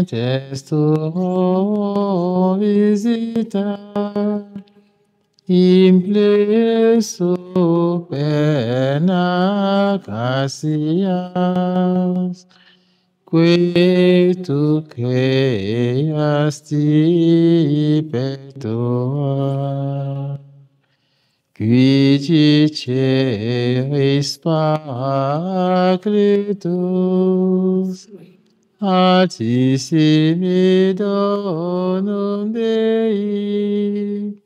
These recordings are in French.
testurum visita, impleso pena gratias, que tu creasti pectora, qui diceris Paracletus, Altissimi donum Dei,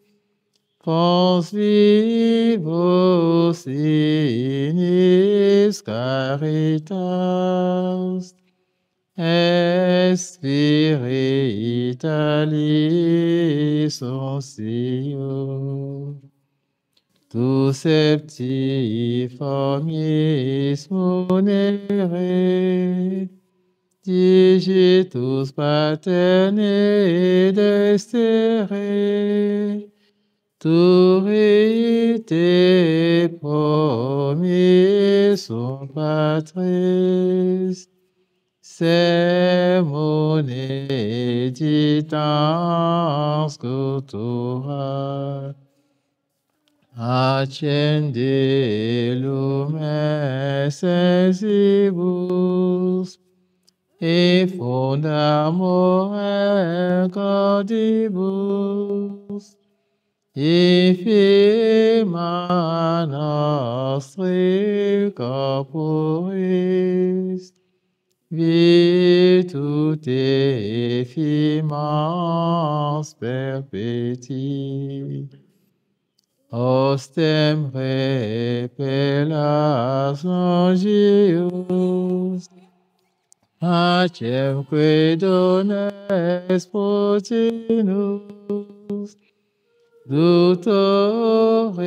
Pons vivos inis caritas, et spiritualis onsio, tu septiformis munere, digitus paterne destere, turite promissum patris, sermone ditans sculptura, accende lumen sensibus, et fundamore cordibus, et firma nostri corporis, virtute firmans perpeti. Ostem repellas longius, pacem dones potinus, ductore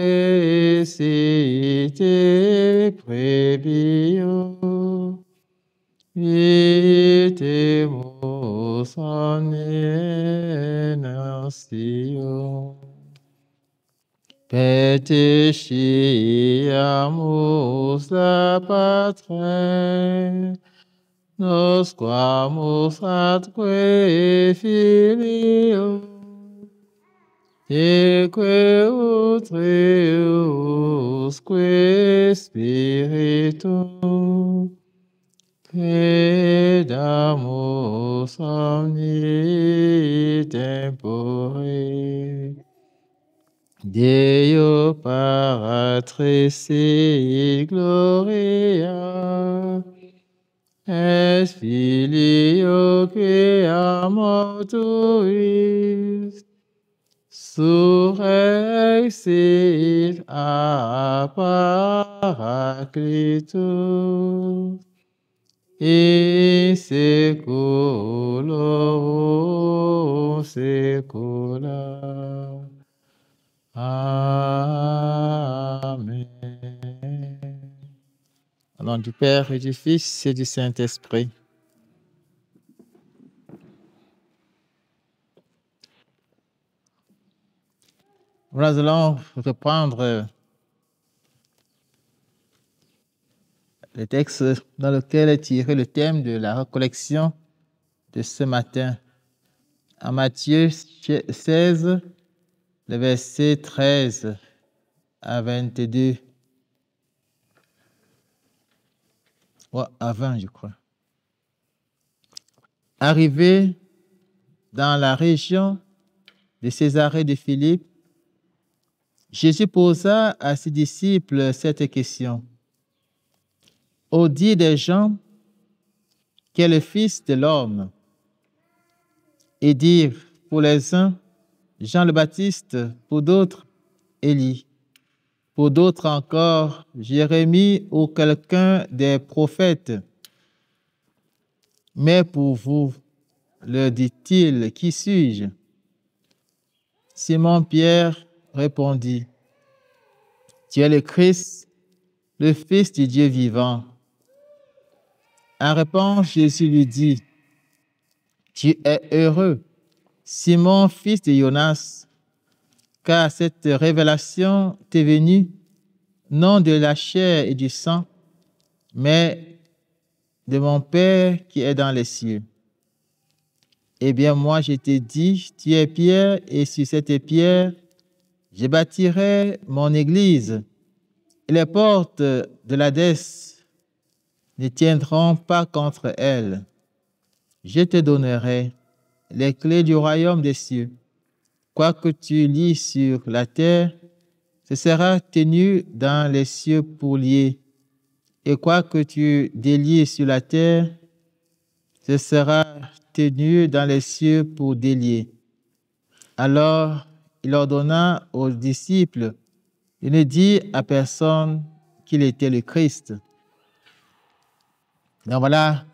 site prebio, vitemus omne nation. Peticiamus la Patre, nos quamus atque filio, eque utriusque spiritu, credamus omni tempore. Deo Paratrix Gloria, es Filio que amor tuis, surrexit a Paracletus, in seculorum secula. Amen. Au nom du Père et du Fils et du Saint-Esprit. Nous allons reprendre le texte dans lequel est tiré le thème de la recollection de ce matin. En Matthieu 16, le verset 13 à 22. Ouais, à 20, je crois. Arrivé dans la région de Césarée de Philippe, Jésus posa à ses disciples cette question. Au dit des gens, qu'est le Fils de l'homme? Et dire pour les uns, Jean le Baptiste, pour d'autres, Élie, pour d'autres encore, Jérémie ou quelqu'un des prophètes. Mais pour vous, leur dit-il, qui suis-je? Simon-Pierre répondit, tu es le Christ, le Fils du Dieu vivant. En réponse, Jésus lui dit, tu es heureux, Simon, fils de Jonas, car cette révélation t'est venue non de la chair et du sang, mais de mon Père qui est dans les cieux. Eh bien, moi, je t'ai dit, tu es Pierre, et sur cette pierre, je bâtirai mon église, et les portes de l'Hadès ne tiendront pas contre elle. Je te donnerai les clés du royaume des cieux. Quoi que tu lis sur la terre, ce sera tenu dans les cieux pour lier. Et quoi que tu délies sur la terre, ce sera tenu dans les cieux pour délier. Alors il ordonna aux disciples de ne dire à personne qu'il était le Christ. Donc voilà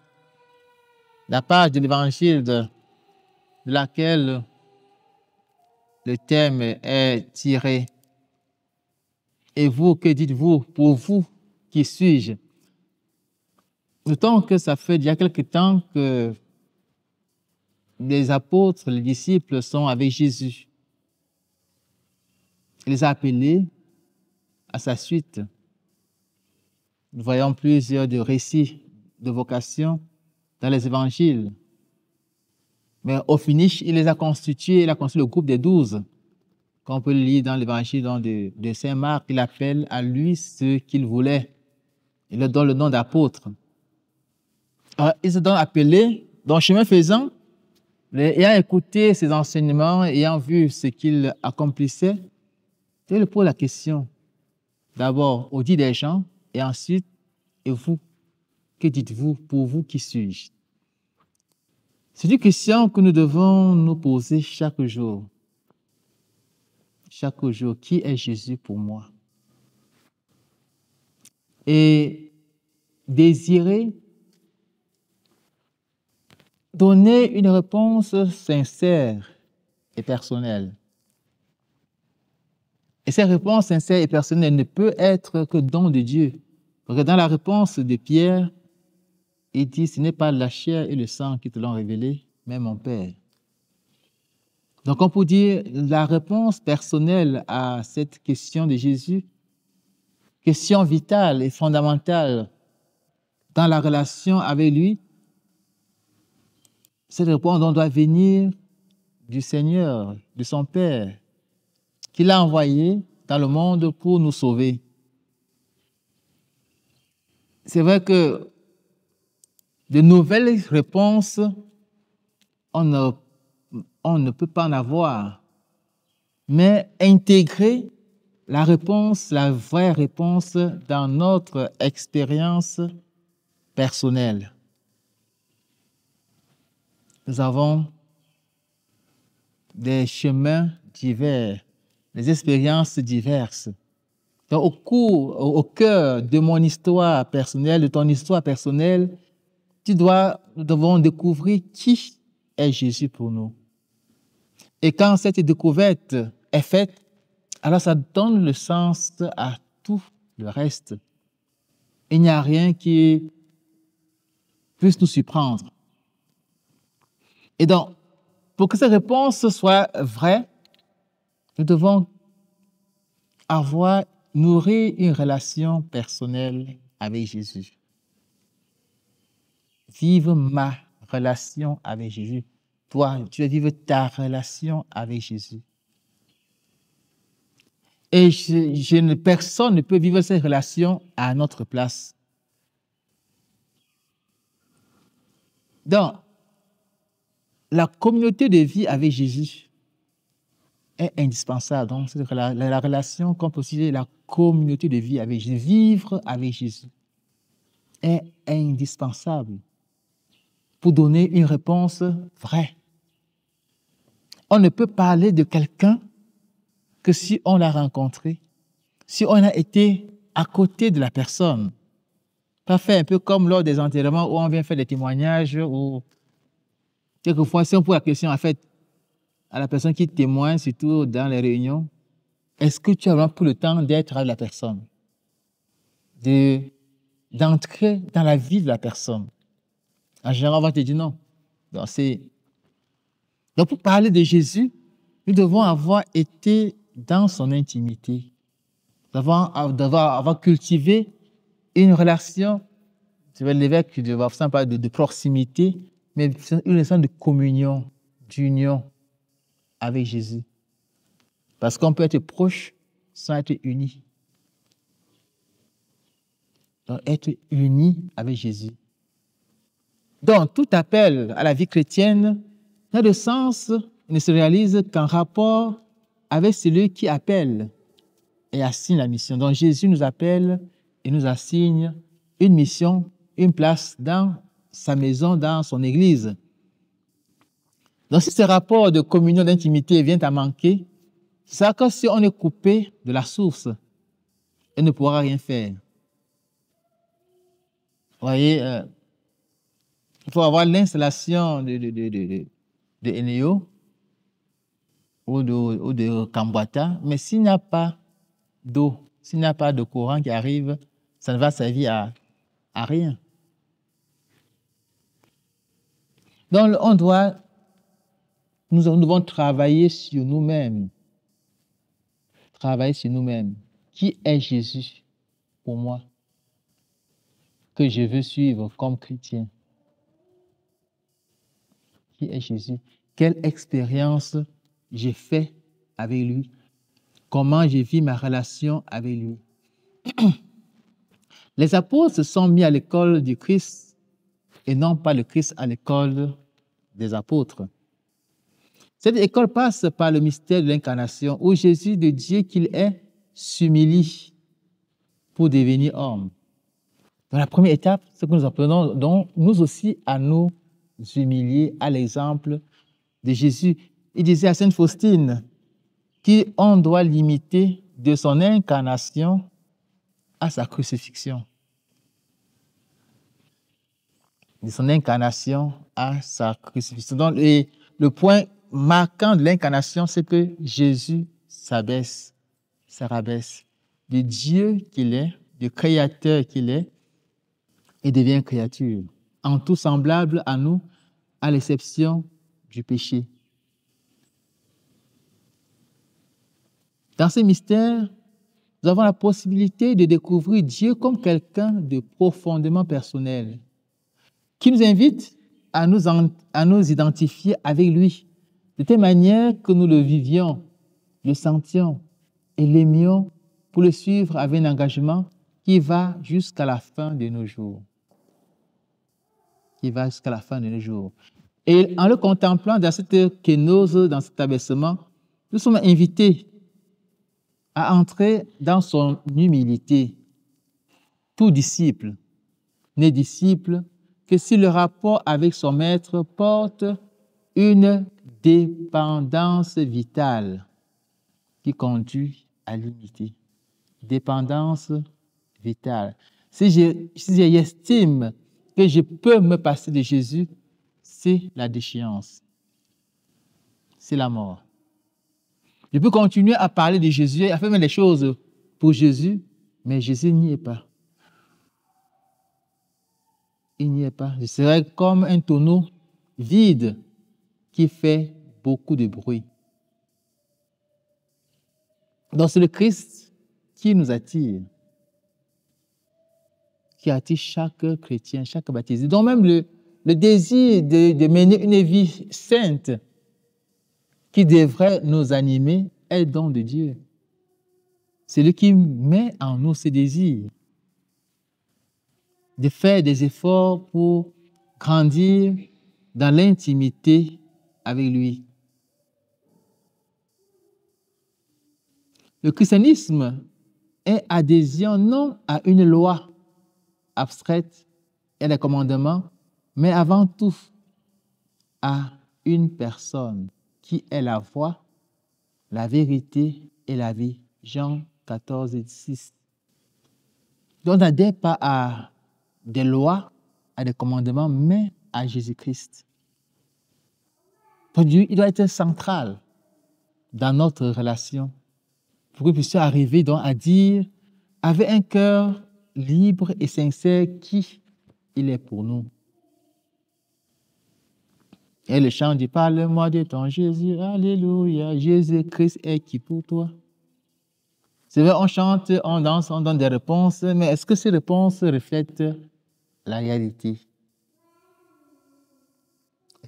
la page de l'évangile de laquelle le thème est tiré. Et vous, que dites-vous? Pour vous, qui suis-je? Notons que ça fait déjà quelque temps que les apôtres, les disciples sont avec Jésus. Il les a appelés à sa suite. Nous voyons plusieurs de récits de vocation dans les évangiles. Mais au finish, il les a constitués, il a constitué le groupe des 12. Comme on peut le lire dans l'évangile de Saint Marc, il appelle à lui ceux qu'il voulait. Il leur donne le nom d'apôtres. Alors, ils se donnent appelés, donc chemin faisant, ayant écouté ses enseignements, ayant vu ce qu'il accomplissait, il leur pose la question, d'abord au dit des gens, et ensuite, et vous, que dites-vous? Pour vous, qui suis-je? C'est une question que nous devons nous poser chaque jour. Chaque jour, qui est Jésus pour moi? Et désirer donner une réponse sincère et personnelle. Et cette réponse sincère et personnelle ne peut être que don de Dieu. Parce que dans la réponse de Pierre, il dit, ce n'est pas la chair et le sang qui te l'ont révélé, mais mon Père. Donc on peut dire la réponse personnelle à cette question de Jésus, question vitale et fondamentale dans la relation avec lui, cette réponse doit venir du Seigneur, de son Père, qu'il a envoyé dans le monde pour nous sauver. C'est vrai que de nouvelles réponses, on ne peut pas en avoir, mais intégrer la réponse, la vraie réponse dans notre expérience personnelle. Nous avons des chemins divers, des expériences diverses. Donc, au cœur de mon histoire personnelle, de ton histoire personnelle, nous devons découvrir qui est Jésus pour nous. Et quand cette découverte est faite, alors ça donne le sens à tout le reste. Il n'y a rien qui puisse nous surprendre. Et donc, pour que cette réponse soit vraie, nous devons nourrir une relation personnelle avec Jésus. Vivre ma relation avec Jésus. Toi, tu dois vivre ta relation avec Jésus. Et personne ne peut vivre cette relation à notre place. Donc, la communauté de vie avec Jésus est indispensable. Donc, c'est la relation qu'on peut aussi dire la communauté de vie avec Jésus, vivre avec Jésus, est indispensable pour donner une réponse vraie. On ne peut parler de quelqu'un que si on l'a rencontré, si on a été à côté de la personne. Pas fait un peu comme lors des enterrements où on vient faire des témoignages, ou quelquefois, si on pose la question, en fait, à la personne qui témoigne, surtout dans les réunions, est-ce que tu as vraiment pris le temps d'être avec la personne, d'entrer dans la vie de la personne? En général, on va te dire non. Donc, pour parler de Jésus, nous devons avoir été dans son intimité, d'avoir cultivé une relation, tu vois, l'évêque de proximité mais c'est une relation de communion, d'union avec Jésus. Parce qu'on peut être proche sans être uni. Donc, être uni avec Jésus. Donc, tout appel à la vie chrétienne n'a de sens, ne se réalise qu'en rapport avec celui qui appelle et assigne la mission. Donc, Jésus nous appelle et nous assigne une mission, une place dans sa maison, dans son église. Donc, si ce rapport de communion, d'intimité vient à manquer, c'est que si on est coupé de la source, elle ne pourra rien faire. Vous voyez, il faut avoir l'installation de Eneo ou de Kambwata, mais s'il n'y a pas d'eau, s'il n'y a pas de courant qui arrive, ça ne va servir à rien. Donc, nous devons travailler sur nous-mêmes. Travailler sur nous-mêmes. Qui est Jésus pour moi que je veux suivre comme chrétien? Qui est Jésus? Quelle expérience j'ai fait avec lui? Comment j'ai vécu ma relation avec lui? Les apôtres se sont mis à l'école du Christ et non pas le Christ à l'école des apôtres. Cette école passe par le mystère de l'incarnation où Jésus, de Dieu qu'il est, s'humilie pour devenir homme. Dans la première étape, ce que nous apprenons donc nous aussi à nous humilier à l'exemple de Jésus. Il disait à Sainte Faustine qu'on doit l'imiter de son incarnation à sa crucifixion. De son incarnation à sa crucifixion. Donc, le point marquant de l'incarnation, c'est que Jésus s'abaisse, se rabaisse. De Dieu qu'il est, du Créateur qu'il est, et devient créature, en tout semblable à nous, à l'exception du péché. Dans ce mystère, nous avons la possibilité de découvrir Dieu comme quelqu'un de profondément personnel, qui nous invite à nous identifier avec lui, de telle manière que nous le vivions, le sentions et l'aimions pour le suivre avec un engagement qui va jusqu'à la fin de nos jours. Qui va jusqu'à la fin de nos jours. Et en le contemplant dans cette kénose, dans cet abaissement, nous sommes invités à entrer dans son humilité. Tout disciple n'est disciple que si le rapport avec son maître porte une dépendance vitale qui conduit à l'unité. Dépendance vitale. Si j'estime que je peux me passer de Jésus, c'est la déchéance. C'est la mort. Je peux continuer à parler de Jésus, à faire des choses pour Jésus, mais Jésus n'y est pas. Il n'y est pas. Je serai comme un tonneau vide qui fait beaucoup de bruit. Donc c'est le Christ qui nous attire, qui attire chaque chrétien, chaque baptisé. Donc même le désir de mener une vie sainte qui devrait nous animer est le don de Dieu. C'est lui qui met en nous ce désir de faire des efforts pour grandir dans l'intimité avec lui. Le christianisme est adhésion non à une loi abstraite et des commandements, mais avant tout à une personne qui est la voie, la vérité et la vie. Jean 14 et 6. Donc, on n'adhère pas à des lois, à des commandements, mais à Jésus-Christ. Dieu, il doit être central dans notre relation pour que nous puissions arriver donc à dire avec un cœur libre et sincère qui il est pour nous. Et le chant dit, parle-moi de ton Jésus, alléluia, Jésus-Christ est qui pour toi? C'est vrai, on chante, on danse, on donne des réponses, mais est-ce que ces réponses reflètent la réalité?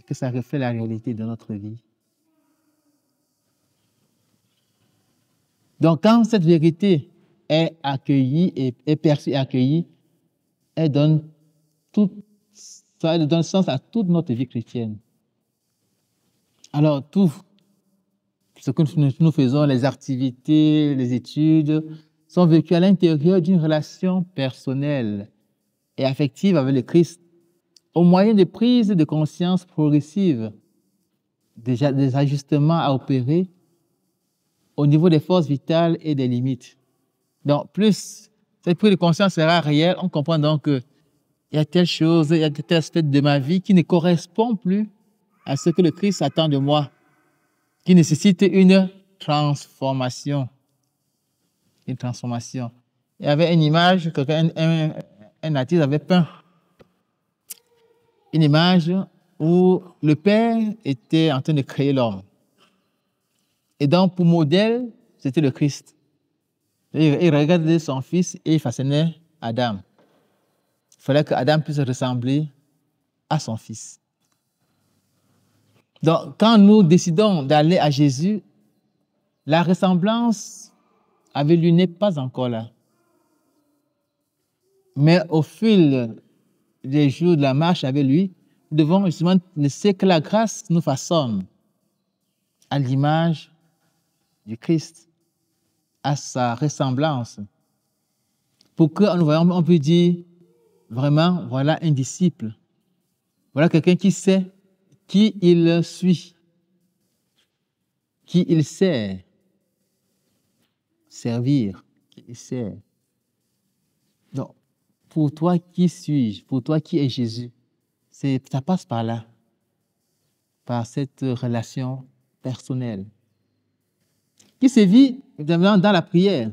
que ça reflète la réalité de notre vie. Donc, quand cette vérité est accueillie et est perçue et accueillie, elle donne sens à toute notre vie chrétienne. Alors, tout ce que nous faisons, les activités, les études, sont vécues à l'intérieur d'une relation personnelle et affective avec le Christ, au moyen de prises de conscience progressives, des ajustements à opérer au niveau des forces vitales et des limites. Donc, plus cette prise de conscience sera réelle, on comprend donc qu'il y a telle chose, il y a tel aspect de ma vie qui ne correspond plus à ce que le Christ attend de moi, qui nécessite une transformation. Une transformation. Il y avait une image, un artiste avait peint une image où le Père était en train de créer l'homme. Et donc, pour modèle, c'était le Christ. Il regardait son fils et il façonnait Adam. Il fallait que Adam puisse ressembler à son fils. Donc, quand nous décidons d'aller à Jésus, la ressemblance avec lui n'est pas encore là. Mais au fil des jours de la marche avec lui, nous devons justement laisser que la grâce nous façonne à l'image du Christ, à sa ressemblance. Pour que nous voyons, on peut dire vraiment, voilà un disciple. Voilà quelqu'un qui sait qui il suit, qui il sert, servir, qui il sert. Donc, pour toi, qui suis-je? Pour toi, qui est Jésus? Ça passe par là, par cette relation personnelle, qui se vit évidemment dans la prière.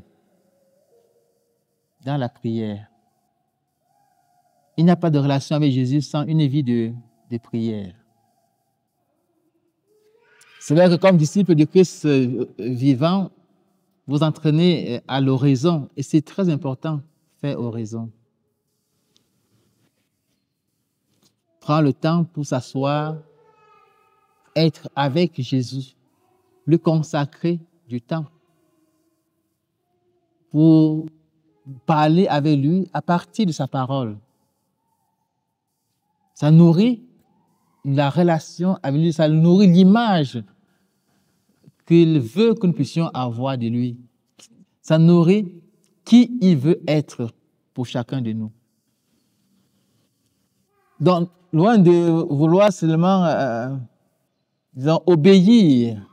Dans la prière. Il n'y a pas de relation avec Jésus sans une vie de prière. C'est vrai que comme disciple de Christ vivant, vous entraînez à l'oraison, et c'est très important, faire oraison. Prends le temps pour s'asseoir, être avec Jésus, lui consacrer du temps pour parler avec lui à partir de sa parole. Ça nourrit la relation avec lui, ça nourrit l'image qu'il veut que nous puissions avoir de lui. Ça nourrit qui il veut être pour chacun de nous. Donc, loin de vouloir seulement, disons, obéir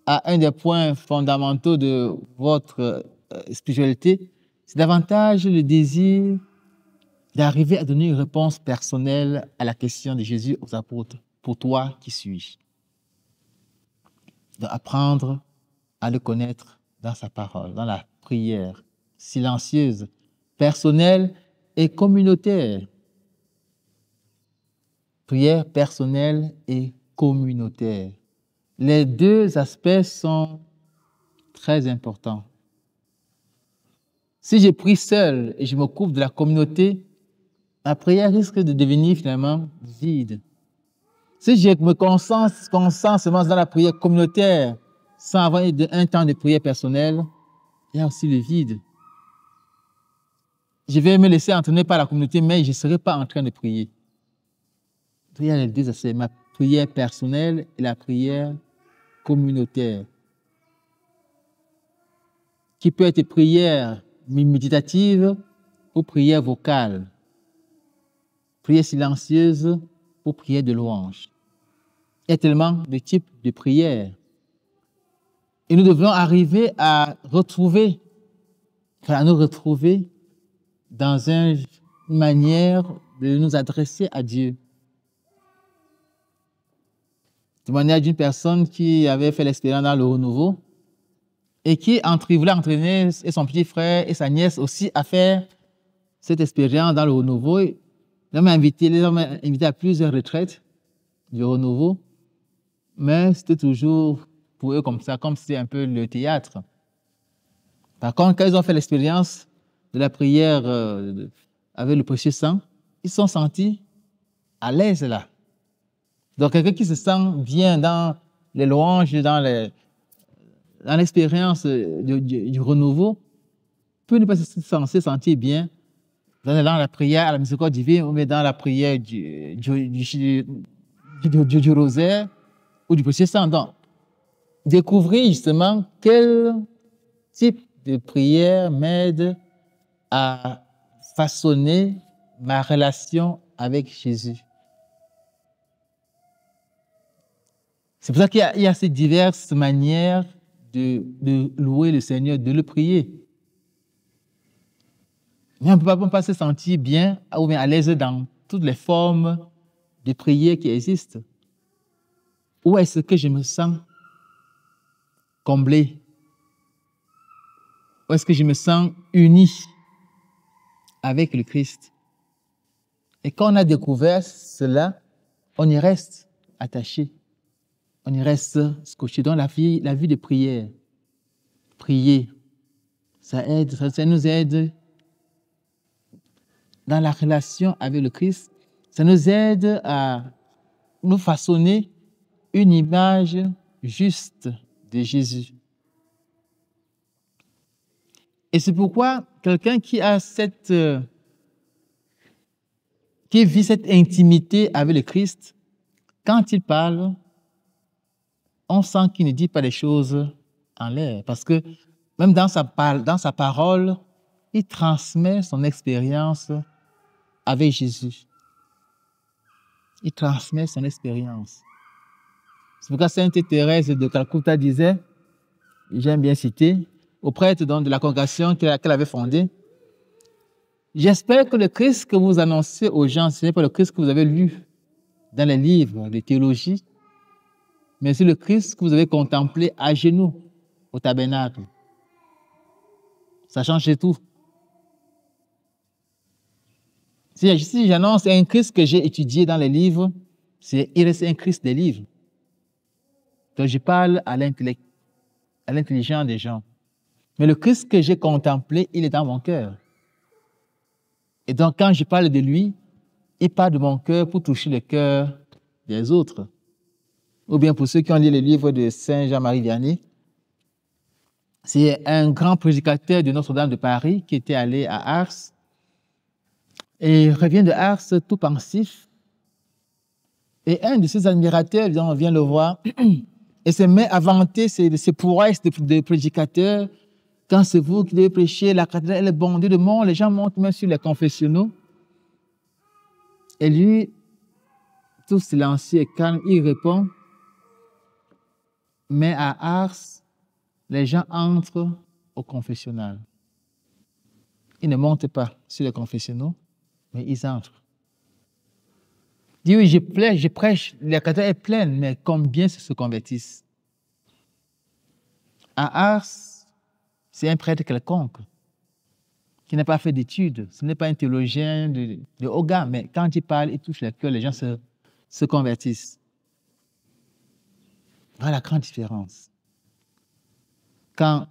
à un des points fondamentaux de votre spiritualité, c'est davantage le désir d'arriver à donner une réponse personnelle à la question de Jésus aux apôtres. Pour toi, qui suis-je? D'apprendre à le connaître dans sa parole, dans la prière silencieuse, personnelle et communautaire. Prière personnelle et communautaire. Les deux aspects sont très importants. Si je prie seul et je me coupe de la communauté, ma prière risque de devenir finalement vide. Si je me concentre seulement dans la prière communautaire sans avoir un temps de prière personnelle, il y a aussi le vide. Je vais me laisser entraîner par la communauté, mais je ne serai pas en train de prier. Il y a les deux aspects, ma prière personnelle et la prière communautaire, qui peut être prière méditative ou prière vocale, prière silencieuse ou prière de louange. Il y a tellement de types de prières. Et nous devons arriver à nous retrouver dans une manière de nous adresser à Dieu. Témoignage d'une personne qui avait fait l'expérience dans le renouveau et qui voulait entraîner son petit frère et sa nièce aussi à faire cette expérience dans le renouveau. Les ont invité à plusieurs retraites du renouveau, mais c'était toujours pour eux comme ça, comme si c'était un peu le théâtre. Par contre, quand ils ont fait l'expérience de la prière avec le précieux sang, ils se sont sentis à l'aise là. Donc, quelqu'un qui se sent bien dans les louanges, dans l'expérience du renouveau, peut ne pas se sentir bien dans la prière à la miséricorde divine, ou dans la prière du rosaire ou du précieux sang. Donc, découvrir justement quel type de prière m'aide à façonner ma relation avec Jésus. C'est pour ça qu'il y a ces diverses manières de louer le Seigneur, de le prier. Mais on ne peut pas se sentir bien ou bien à l'aise dans toutes les formes de prière qui existent. Où est-ce que je me sens comblé? Où est-ce que je me sens uni avec le Christ? Et quand on a découvert cela, on y reste attaché. On y reste scotché. Donc la vie de prière, prier, ça nous aide dans la relation avec le Christ. Ça nous aide à nous façonner une image juste de Jésus. Et c'est pourquoi quelqu'un qui vit cette intimité avec le Christ, quand il parle, on sent qu'il ne dit pas les choses en l'air. Parce que même dans sa parole, il transmet son expérience avec Jésus. Il transmet son expérience. C'est pourquoi Sainte Thérèse de Calcutta disait, j'aime bien citer, au prêtre de la congrégation qu'elle avait fondée, j'espère que le Christ que vous annoncez aux gens, ce n'est pas le Christ que vous avez lu dans les livres de théologie, mais c'est le Christ que vous avez contemplé à genoux au tabernacle. Ça change tout. Si j'annonce un Christ que j'ai étudié dans les livres, il reste un Christ des livres. Donc je parle à l'intelligence des gens. Mais le Christ que j'ai contemplé, il est dans mon cœur. Et donc quand je parle de lui, il parle de mon cœur pour toucher le cœur des autres. Ou bien pour ceux qui ont lu les livres de Saint Jean-Marie Vianney, c'est un grand prédicateur de Notre-Dame de Paris qui était allé à Ars. Et il revient de Ars tout pensif. Et un de ses admirateurs vient le voir et se met à vanter ses prouesses de prédicateur. Quand c'est vous qui devez prêcher, la cathédrale est bondée de monde, les gens montent même sur les confessionnaux. Et lui, tout silencieux et calme, il répond, mais à Ars, les gens entrent au confessionnal. Ils ne montent pas sur les confessionnaux, mais ils entrent. Il dit, oui, je prêche, la cathédrale est pleine, mais combien se convertissent? À Ars, c'est un prêtre quelconque qui n'a pas fait d'études. Ce n'est pas un théologien de haut gamme, mais quand il parle, il touche le cœur, les gens se convertissent. Voilà la grande différence. Quand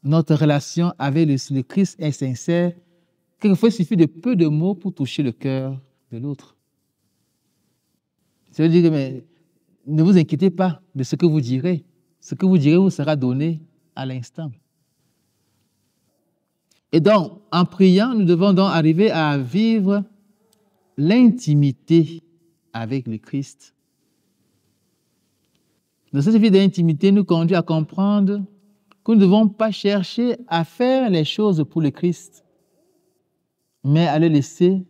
notre relation avec le Christ est sincère, quelquefois il suffit de peu de mots pour toucher le cœur de l'autre. Ça veut dire, mais ne vous inquiétez pas de ce que vous direz. Ce que vous direz vous sera donné à l'instant. Et donc, en priant, nous devons donc arriver à vivre l'intimité avec le Christ. Donc, cette vie d'intimité nous conduit à comprendre que nous ne devons pas chercher à faire les choses pour le Christ, mais à le laisser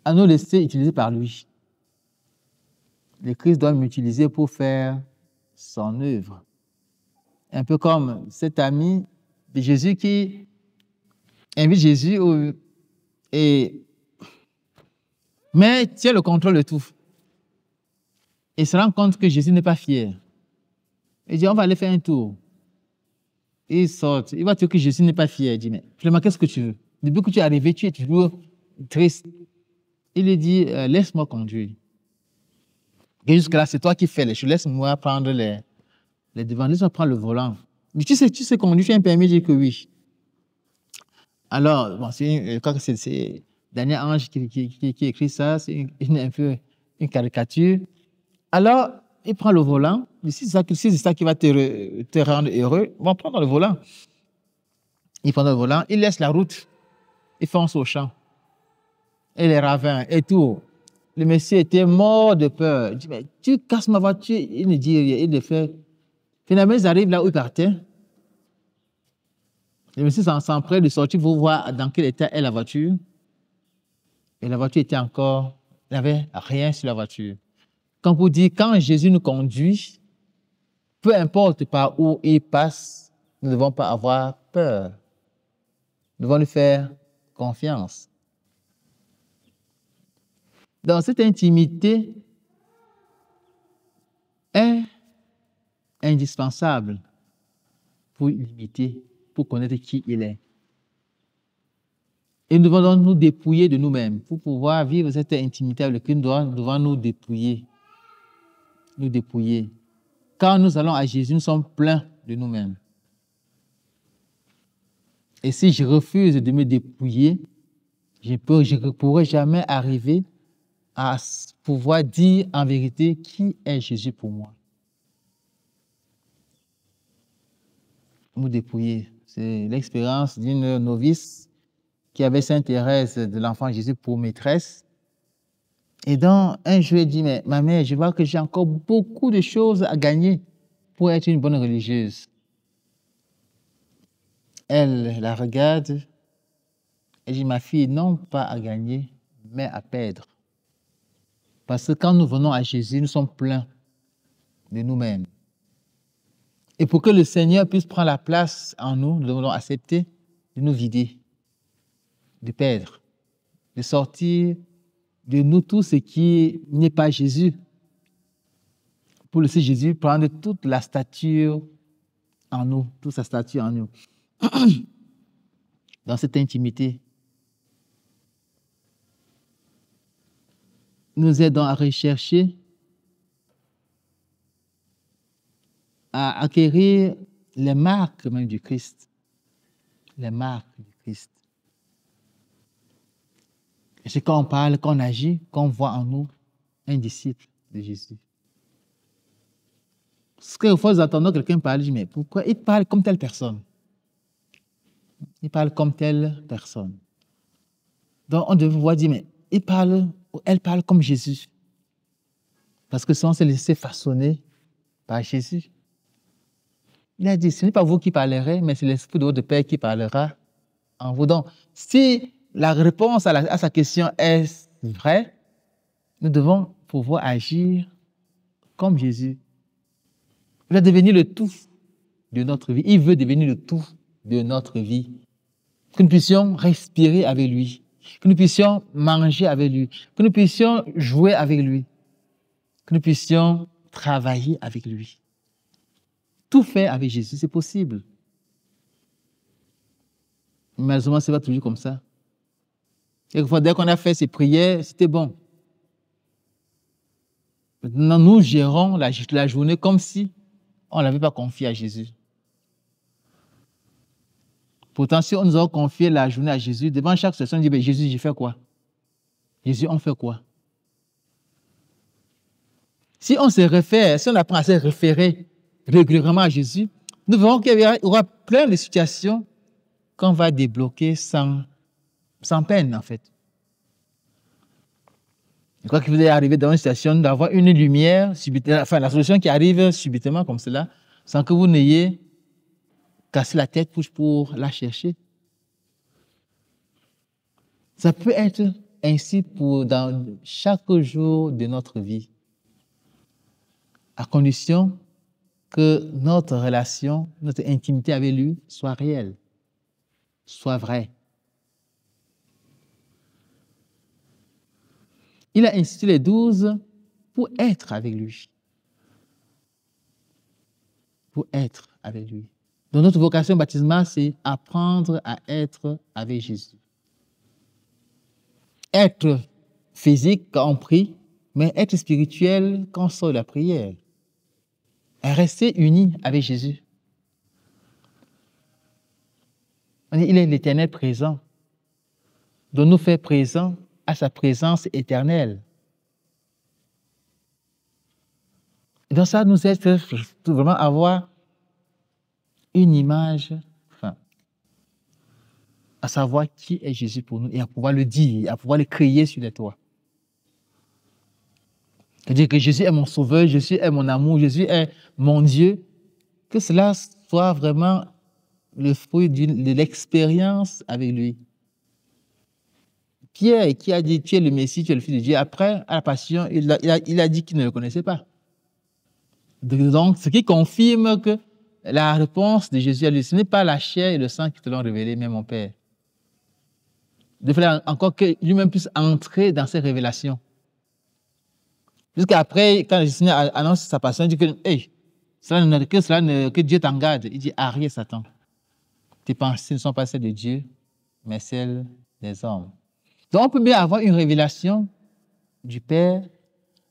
à nous laisser utiliser par lui. Le Christ doit m'utiliser pour faire son œuvre. Un peu comme cet ami de Jésus qui invite Jésus mais tient le contrôle de tout. Et se rend compte que Jésus n'est pas fier. Il dit, on va aller faire un tour. Il sort. Il va dire que Jésus n'est pas fier. Il dit, mais finalement, qu'est-ce que tu veux? Depuis que tu es arrivé, tu es toujours triste. Il lui dit, laisse-moi conduire. Et jusque-là, c'est toi qui fais les choses. Laisse-moi prendre les devants. Laisse-moi prendre le volant. Mais tu sais conduire, tu as un permis? Il dit que oui. Alors, bon, je crois que c'est Daniel Ange qui écrit ça, c'est un peu une caricature. Alors, il prend le volant. Si c'est ça qui va te rendre heureux, on va prendre le volant. Il prend le volant, il laisse la route, il fonce au champ. Et les ravins et tout. Le monsieur était mort de peur. Il dit, mais tu casses ma voiture. Il ne dit rien, il le fait. Finalement, ils arrivent là où il partait. Le monsieur s'empresse de sortir pour voir dans quel état est la voiture. Et la voiture était encore, il n'y avait rien sur la voiture. Quand vous dites, quand Jésus nous conduit, peu importe par où il passe, nous ne devons pas avoir peur. Nous devons lui faire confiance. Dans cette intimité est indispensable pour l'imiter, pour connaître qui il est. Et nous devons donc nous dépouiller de nous-mêmes. Pour pouvoir vivre cette intimité avec lui, nous devons nous dépouiller. Nous dépouiller. Quand nous allons à Jésus, nous sommes pleins de nous-mêmes. Et si je refuse de me dépouiller, je ne pourrai jamais arriver à pouvoir dire en vérité qui est Jésus pour moi. Nous dépouiller. C'est l'expérience d'une novice qui avait Sainte Thérèse de l'Enfant Jésus pour maîtresse. Et donc, un jour, elle dit, mais ma mère, je vois que j'ai encore beaucoup de choses à gagner pour être une bonne religieuse. Elle la regarde, elle dit, ma fille, non pas à gagner, mais à perdre. Parce que quand nous venons à Jésus, nous sommes pleins de nous-mêmes. Et pour que le Seigneur puisse prendre la place en nous, nous devons accepter de nous vider, de perdre, de sortir de nous tout ce qui n'est pas Jésus. Pour laisser Jésus prendre toute la stature en nous, toute sa stature en nous. Dans cette intimité, nous aidons à rechercher, à acquérir les marques même du Christ. Les marques du Christ. Et c'est quand on parle, quand on agit, qu'on voit en nous un disciple de Jésus. Parce que fois, nous entendons quelqu'un parler, je dis, mais pourquoi il parle comme telle personne? Il parle comme telle personne. Donc, on devait pouvoir dire, mais il parle, ou elle parle comme Jésus. Parce que sinon, on s'est laissé façonner par Jésus. Il a dit, ce n'est pas vous qui parlerez, mais c'est l'Esprit de votre Père qui parlera en vous. Donc, si la réponse à sa question est vraie, nous devons pouvoir agir comme Jésus. Il va devenir le tout de notre vie. Il veut devenir le tout de notre vie. Que nous puissions respirer avec lui. Que nous puissions manger avec lui. Que nous puissions jouer avec lui. Que nous puissions travailler avec lui. Tout faire avec Jésus, c'est possible. Malheureusement, ce n'est pas toujours comme ça. Quelquefois, dès qu'on a fait ces prières, c'était bon. Maintenant, nous gérons la journée comme si on ne l'avait pas confié à Jésus. Pourtant, si on nous a confié la journée à Jésus, devant chaque situation, on dit, Jésus, j'ai fait quoi? Jésus, on fait quoi? Si on se réfère, si on apprend à se référer régulièrement à Jésus, nous verrons qu'il y aura plein de situations qu'on va débloquer sans peine, en fait. Je crois que vous allez arriver dans une situation d'avoir une lumière, enfin la solution qui arrive subitement comme cela, sans que vous n'ayez cassé la tête pour la chercher. Ça peut être ainsi dans chaque jour de notre vie, à condition que notre relation, notre intimité avec lui soit réelle, soit vraie. Il a institué les 12 pour être avec lui. Pour être avec lui. Donc notre vocation baptismale, c'est apprendre à être avec Jésus. Être physique quand on prie, mais être spirituel quand on sort de la prière. Et rester unis avec Jésus. Il est l'Éternel présent. de nous faire présents à sa présence éternelle. Et donc ça nous aide vraiment à avoir une image, enfin, à savoir qui est Jésus pour nous et à pouvoir le dire, à pouvoir le crier sur les toits. C'est-à-dire que Jésus est mon sauveur, Jésus est mon amour, Jésus est mon Dieu. Que cela soit vraiment le fruit de l'expérience avec lui. Pierre, qui a dit, tu es le Messie, tu es le Fils de Dieu, après, à la Passion, il a dit qu'il ne le connaissait pas. Donc, ce qui confirme que la réponse de Jésus à lui, ce n'est pas la chair et le sang qui te l'ont révélé, mais mon Père. De faire encore que lui-même puisse entrer dans ces révélations. Jusqu'après, quand le Seigneur annonce sa passion, il dit que, hey, que Dieu t'en garde. Il dit, arrière Satan. Tes pensées ne sont pas celles de Dieu, mais celles des hommes. Donc, on peut bien avoir une révélation du Père,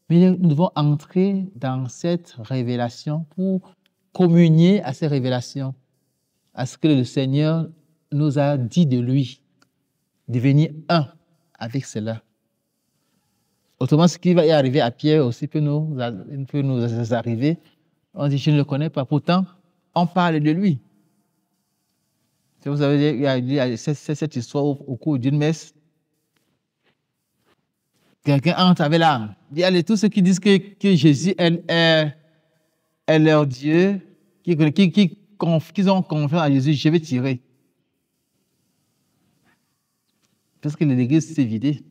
mais nous devons entrer dans cette révélation pour communier à ces révélations, à ce que le Seigneur nous a dit de lui, devenir un avec cela. Autrement, ce qui va y arriver à Pierre aussi peut nous arriver. On dit, je ne le connais pas. Pourtant, on parle de lui. Si vous avez dit, il y a cette histoire au cours d'une messe. Quelqu'un entre avec l'âme. Il y a tous ceux qui disent que Jésus est leur Dieu, qui ont confiance à Jésus, je vais tirer. Parce que l'église s'est vidée.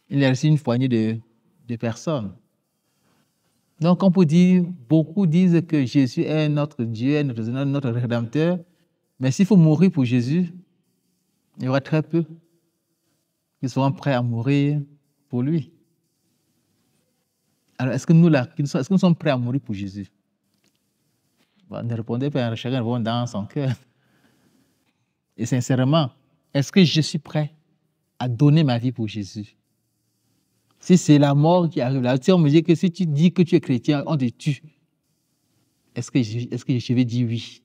Il y a resté une poignée de personnes. Donc, on peut dire, beaucoup disent que Jésus est notre Dieu, notre Rédempteur. Mais s'il faut mourir pour Jésus, il y aura très peu qui seront prêts à mourir pour lui. Alors, est-ce que nous sommes prêts à mourir pour Jésus? Bon, ne répondez pas, chacun répond dans son cœur. Et sincèrement, est-ce que je suis prêt à donner ma vie pour Jésus? Si c'est la mort qui arrive là, si on me dit que si tu dis que tu es chrétien, on te tue. Est-ce que je vais dire oui?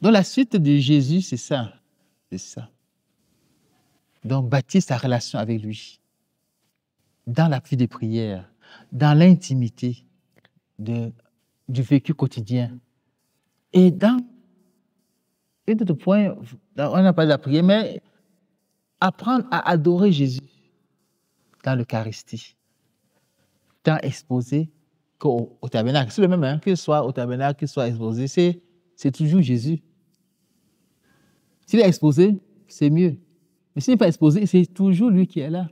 Donc la suite de Jésus, c'est ça. C'est ça. Donc bâtir sa relation avec lui. Dans la vie de prière, dans l'intimité du vécu quotidien. Et dans un autre point, on n'a pas de la prière, mais apprendre à adorer Jésus dans l'Eucharistie, tant exposé qu'au tabernacle. C'est le même, hein, que ce soit au tabernacle, que ce soit exposé, c'est toujours Jésus. S'il est exposé, c'est mieux. Mais s'il n'est pas exposé, c'est toujours lui qui est là.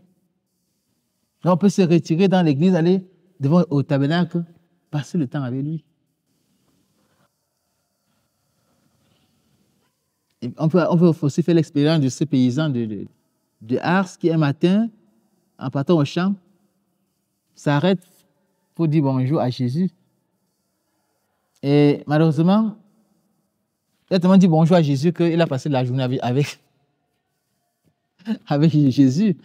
Donc on peut se retirer dans l'église, aller devant au tabernacle, passer le temps avec lui. Et on peut aussi faire l'expérience de ce paysan de Ars qui, un matin, en partant au champ, s'arrête pour dire bonjour à Jésus. Et malheureusement, il a tellement dit bonjour à Jésus qu'il a passé la journée avec Jésus.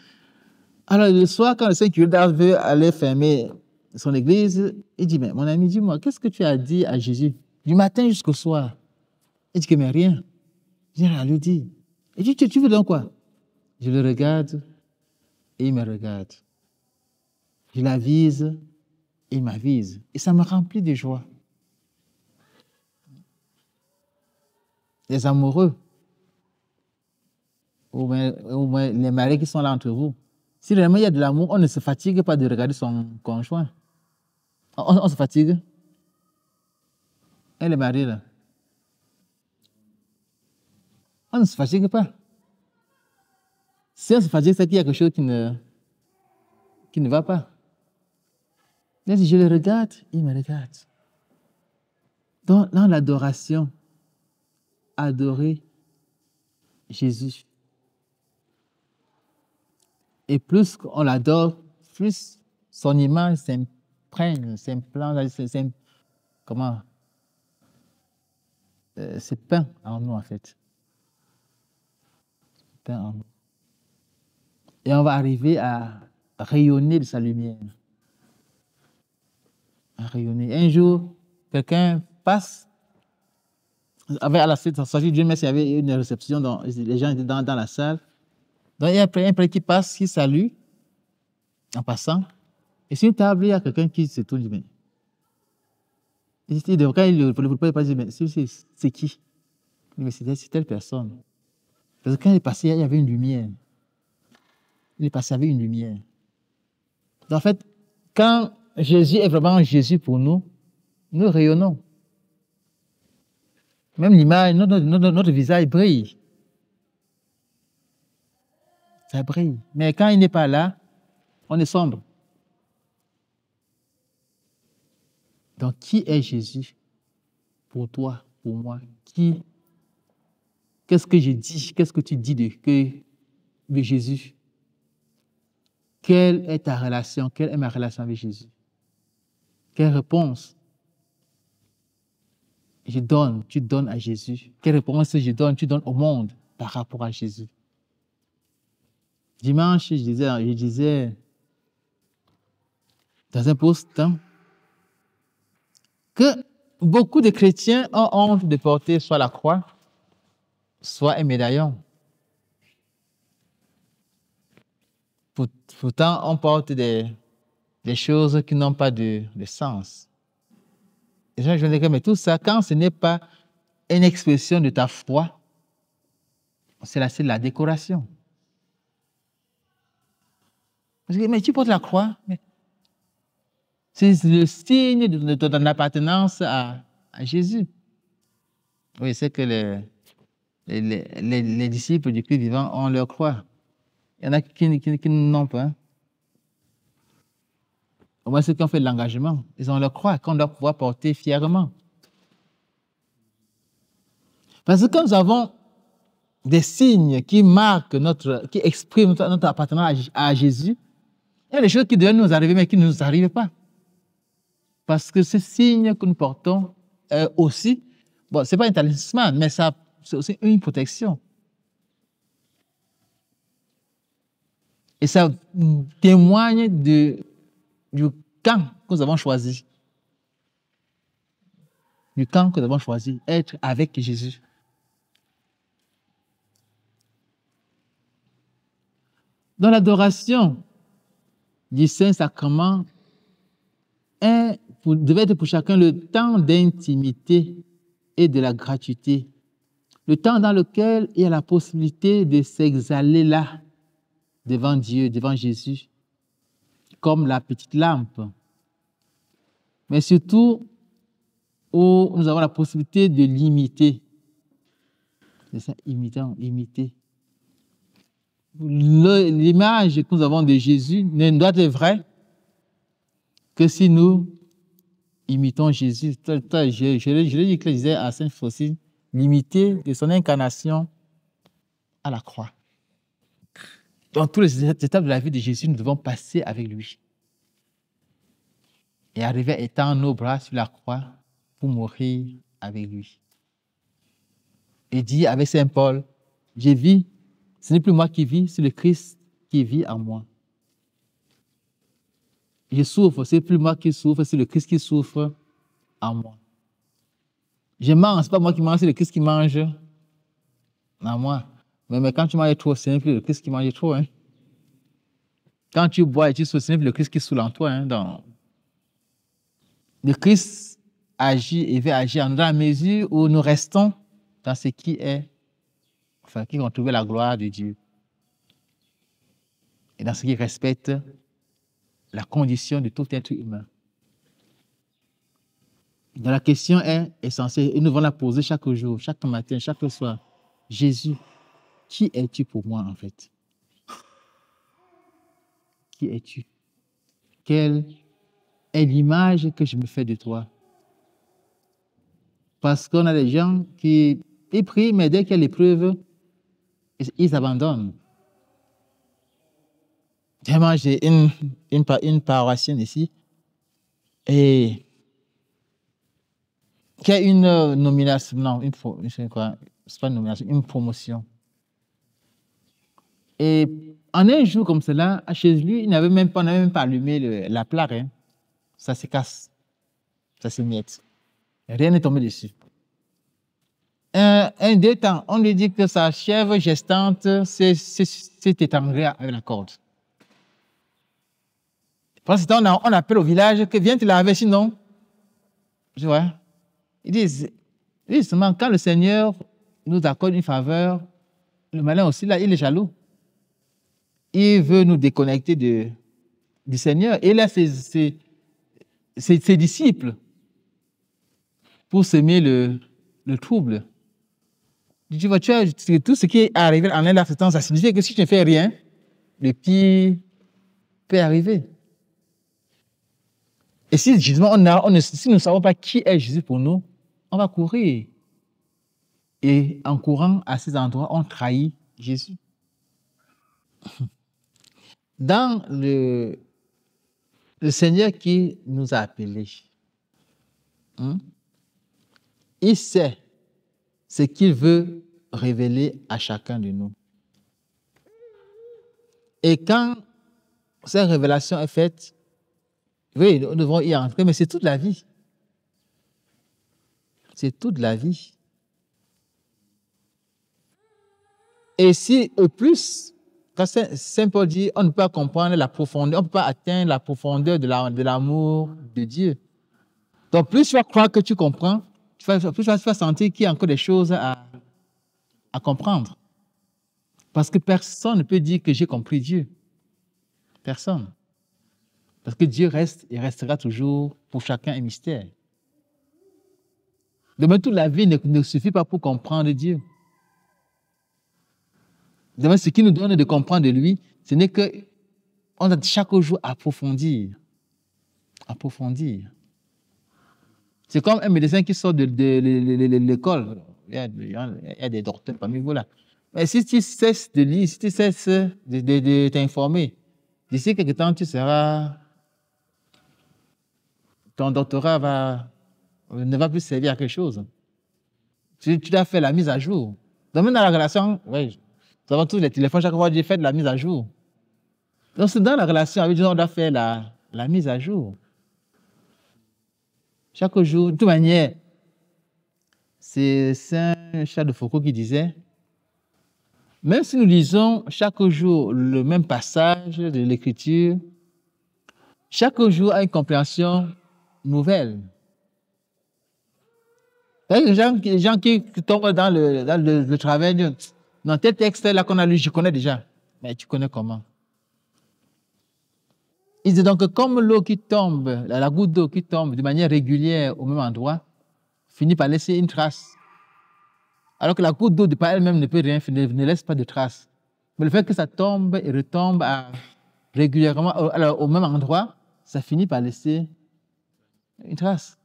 Alors le soir, quand le Saint curé d'Ars veut aller fermer son église, il dit, mais mon ami, dis-moi, qu'est-ce que tu as dit à Jésus du matin jusqu'au soir? Il dit que mais rien. J'ai rien à lui dire. Il dit, tu veux donc quoi? Je le regarde et il me regarde. Je l'avise et il m'avise. Et ça me remplit de joie. Les amoureux, ou bien les maris qui sont là entre vous, si vraiment il y a de l'amour, on ne se fatigue pas de regarder son conjoint. On se fatigue. Et les maris, là, on ne se fatigue pas. Si on se fatigue, c'est qu'il y a quelque chose qui ne va pas. Je le regarde, il me regarde. Donc, dans l'adoration, adorer Jésus. Et plus on l'adore, plus son image s'imprègne, s'implante, c'est peint en nous, en fait. Peint en nous. Et on va arriver à rayonner de sa lumière. À rayonner. Un jour, quelqu'un passe À la suite, sortie d'une messe, il y avait une réception, les gens étaient dans la salle. Donc, il y a un prêtre qui passe, qui salue en passant. Et sur une table, il y a quelqu'un qui se tourne, dit, mais quand le prêtre passe, il dit, mais c'est qui? Il dit, mais c'est telle personne. Parce que quand il est passé, il y avait une lumière. Il est passé avec une lumière. Donc, en fait, quand Jésus est vraiment Jésus pour nous, nous rayonnons. Même l'image, notre visage brille. Ça brille. Mais quand il n'est pas là, on est sombre. Donc, qui est Jésus pour toi, pour moi? Qu'est-ce que je dis? Qu'est-ce que tu dis de Jésus? Quelle est ta relation? Quelle est ma relation avec Jésus? Quelle réponse tu donnes à Jésus? Quelle réponse tu donnes au monde par rapport à Jésus? Dimanche, je disais dans un post que beaucoup de chrétiens ont honte de porter soit la croix, soit un médaillon. Pourtant, on porte des choses qui n'ont pas de sens. Et je me dis, mais tout ça, quand ce n'est pas une expression de ta foi, c'est la décoration. Je dis, mais tu portes la croix, mais c'est le signe de ton appartenance à Jésus. Oui, c'est que les disciples du Christ vivant ont leur croix. Il y en a qui n'ont pas. Au moins ceux qui ont fait de l'engagement, ils ont leur croix qu'on doit pouvoir porter fièrement. Parce que quand nous avons des signes qui marquent qui expriment notre appartenance à Jésus, il y a des choses qui devaient nous arriver, mais qui ne nous arrivent pas. Parce que ces signes que nous portons aussi, bon, ce n'est pas un talisman, mais c'est aussi une protection. Et ça témoigne du camp que nous avons choisi. Du camp que nous avons choisi, être avec Jésus. Dans l'adoration du Saint-Sacrement, devait être pour chacun le temps d'intimité et de la gratuité. Le temps dans lequel il y a la possibilité de s'exhaler là, devant Dieu, devant Jésus, comme la petite lampe. Mais surtout, où nous avons la possibilité de l'imiter. C'est ça, imiter. L'image que nous avons de Jésus ne doit être vraie que si nous imitons Jésus. Je l'ai dit que je disais à Saint Faustine, l'imiter de son incarnation à la croix. Dans toutes les étapes de la vie de Jésus, nous devons passer avec lui. Et arriver à étendre nos bras sur la croix pour mourir avec lui. Et dire avec Saint Paul, je vis, ce n'est plus moi qui vis, c'est le Christ qui vit en moi. Je souffre, ce n'est plus moi qui souffre, c'est le Christ qui souffre en moi. Je mange, ce n'est pas moi qui mange, c'est le Christ qui mange en moi. Mais quand tu manges trop, ce n'est plus le Christ qui mange trop. Hein. Quand tu bois et tu souffles, ce n'est plus le Christ qui souffle en toi. Hein. Donc, le Christ agit et veut agir dans la mesure où nous restons dans ce qui est, qui ont trouvé la gloire de Dieu. Et dans ce qui respecte la condition de tout être humain. Donc la question est essentielle et nous devons la poser chaque jour, chaque matin, chaque soir. Jésus, qui es-tu pour moi en fait? Qui es-tu? Quelle est l'image que je me fais de toi? Parce qu'on a des gens qui prient, mais dès qu'il y a l'épreuve, ils abandonnent. Vraiment, j'ai une paroissienne ici et qui a une nomination, non, c'est pas une nomination, une promotion. Et en un jour comme cela, chez lui, on n'avait même pas allumé la plaque. Hein. Ça se casse, ça se miette. Rien n'est tombé dessus. Un deux temps, on lui dit que sa chèvre gestante s'est étranglée avec la corde. Pendant ce temps, on appelle au village que viens te laver, sinon, tu vois. Ils disent, justement, quand le Seigneur nous accorde une faveur, le malin aussi, là, il est jaloux. Il veut nous déconnecter du Seigneur. Et là, ses disciples, pour semer le trouble. Tu vois, tout ce qui est arrivé en un laps de temps, ça signifie que si tu ne fais rien, le pire peut arriver. Et si justement si nous ne savons pas qui est Jésus pour nous, on va courir. Et en courant à ces endroits, on trahit Jésus. Dans le Seigneur qui nous a appelés, il sait ce qu'il veut révéler à chacun de nous. Et quand cette révélation est faite, oui, nous devons y entrer, mais c'est toute la vie. C'est toute la vie. Et si, au plus, quand Saint Paul dit, on ne peut pas comprendre la profondeur, on ne peut pas atteindre la profondeur de l'amour de Dieu. Donc, plus tu vas croire que tu comprends, plus tu vas sentir qu'il y a encore des choses à comprendre. Parce que personne ne peut dire que j'ai compris Dieu. Personne. Parce que Dieu reste et restera toujours pour chacun un mystère. Demain, toute la vie ne suffit pas pour comprendre Dieu. Demain, ce qui nous donne de comprendre de lui, ce n'est que on doit chaque jour approfondir. Approfondir. C'est comme un médecin qui sort de l'école. Il y a des docteurs parmi vous là. Mais si tu cesses de lire, si tu cesses de t'informer, d'ici quelque temps, ton doctorat ne va plus servir à quelque chose. Tu dois faire la mise à jour. Donc, même dans la relation, oui, nous avons tous les téléphones, chaque fois, j'ai fait de la mise à jour. Donc, c'est dans la relation avec Dieu, on doit faire la mise à jour. Chaque jour, de toute manière, c'est Saint Charles de Foucault qui disait, même si nous lisons chaque jour le même passage de l'Écriture, chaque jour a une compréhension nouvelle. Les gens qui tombent dans le travail, dans tel texte-là qu'on a lu, je connais déjà. Mais tu connais comment? Il dit donc que comme l'eau qui tombe, la goutte d'eau qui tombe de manière régulière au même endroit, finit par laisser une trace. Alors que la goutte d'eau de par elle-même ne peut rien, ne laisse pas de trace. Mais le fait que ça tombe et retombe régulièrement au même endroit, ça finit par laisser une trace.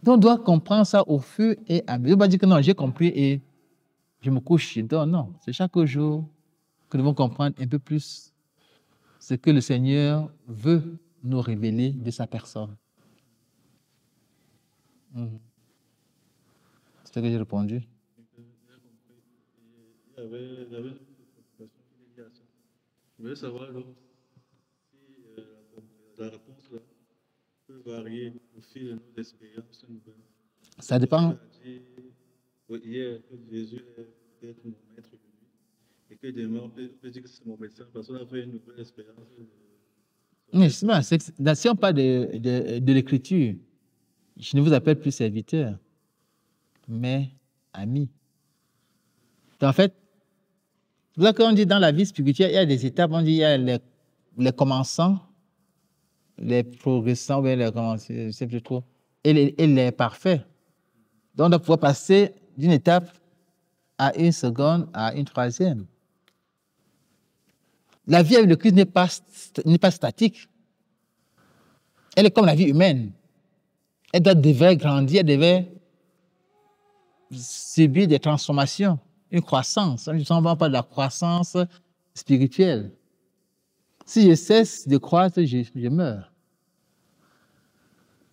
Donc on doit comprendre ça au fur et à mesure. On ne va pas dire que non, j'ai compris et je me couche. Non, c'est chaque jour que nous devons comprendre un peu plus ce que le Seigneur veut nous révéler de sa personne. C'est ce que j'ai répondu. Il y avait une préoccupation d'immédiation. Je voulais savoir donc, si la réponse là, peut varier au fil de nos expériences nouvelles. Ça dépend. Hier, que Jésus est peut-être mon maître de vie et que demain, on peut dire que c'est mon médecin parce qu'on a fait une nouvelle expérience. Mais si on parle de l'Écriture, je ne vous appelle plus serviteur, mais ami. Donc, en fait, là, quand on dit dans la vie spirituelle, il y a des étapes, on dit il y a les commençants, les progressants, les commençants, je ne sais plus trop, et les parfaits. Donc, on doit pouvoir passer d'une étape à une seconde, à une troisième. La vie avec le Christ n'est pas statique. Elle est comme la vie humaine. Elle devait grandir, elle devait subir des transformations, une croissance. On ne parle pas de la croissance spirituelle. Si je cesse de croître, je meurs.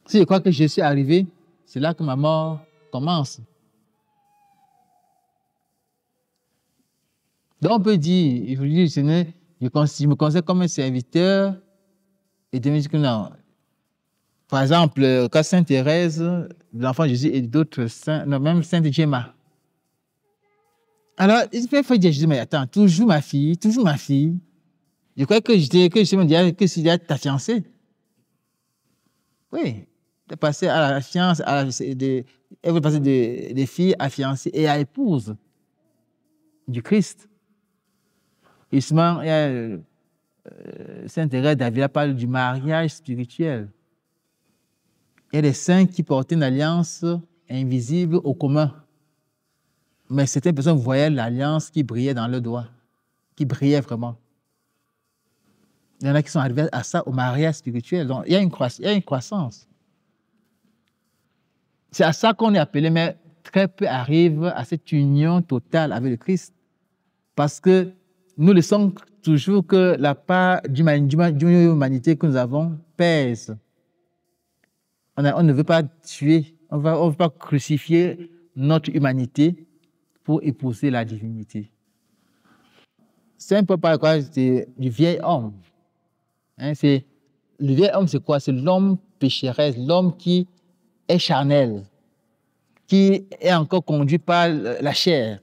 Si je crois que je suis arrivé, c'est là que ma mort commence. Donc on peut dire, je me considère comme un serviteur et de me dire que non, Par exemple, quand Sainte Thérèse, l'enfant Jésus et d'autres saints, non, même Sainte Gemma. Alors, il faut dire, Jésus, mais attends, toujours ma fille, toujours ma fille. Je crois que je me disais que c'est ta fiancée. Oui, de passer à la fiance, elle veut passer de fille à fiancée et à épouse du Christ. Justement, il y a Sainte Thérèse d'Avila parle du mariage spirituel. Il y a des saints qui portaient une alliance invisible au commun. Mais certaines personnes voyaient l'alliance qui brillait dans leurs doigts, qui brillait vraiment. Il y en a qui sont arrivés à ça, au mariage spirituel. Donc, il y a une croissance. C'est à ça qu'on est appelé, mais très peu arrivent à cette union totale avec le Christ. Parce que nous laissons toujours que la part d'humanité que nous avons pèse. On ne veut pas tuer, on ne veut pas crucifier notre humanité pour épouser la divinité. C'est un peu par quoi du vieil homme. Hein, le vieil homme, c'est quoi? C'est l'homme pécheresse, l'homme qui est charnel, qui est encore conduit par la chair.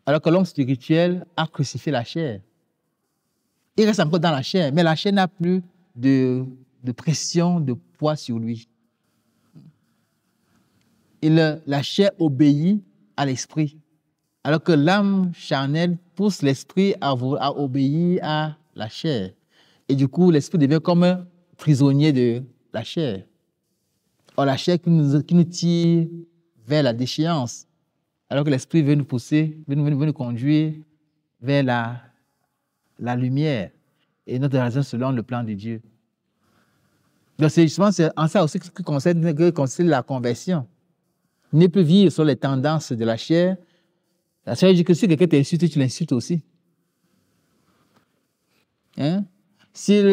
Alors que l'homme spirituel a crucifié la chair. Il reste encore dans la chair, mais la chair n'a plus de pression, de poids sur lui. La chair obéit à l'esprit, alors que l'âme charnelle pousse l'esprit à obéir à la chair. Et du coup, l'esprit devient comme un prisonnier de la chair. Or, la chair qui nous tire vers la déchéance, alors que l'esprit veut nous pousser, veut nous conduire vers la lumière et notre raison selon le plan de Dieu. Donc, c'est justement en ça aussi que concerne la conversion. Ne plus vivre sur les tendances de la chair. La chair dit que si quelqu'un t'insulte, tu l'insultes aussi. Hein? S'il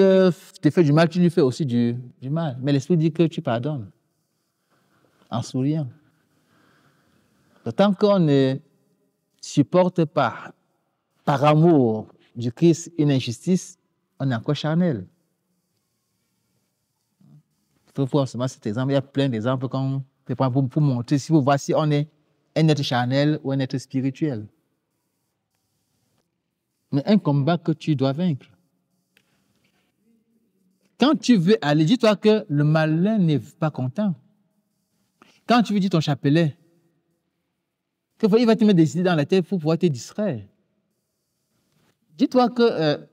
te fait du mal, tu lui fais aussi du mal. Mais l'esprit dit que tu pardonnes en souriant. Tant qu'on ne supporte pas, par amour du Christ, une injustice, on est encore charnel. Il faut voir seulement cet exemple. Il y a plein d'exemples qu'on peut prendre pour montrer si vous voyez si on est un être charnel ou un être spirituel. Mais un combat que tu dois vaincre. Quand tu veux aller, dis-toi que le malin n'est pas content. Quand tu veux dire ton chapelet, il va te mettre des idées dans la tête pour pouvoir te distraire. Dis-toi que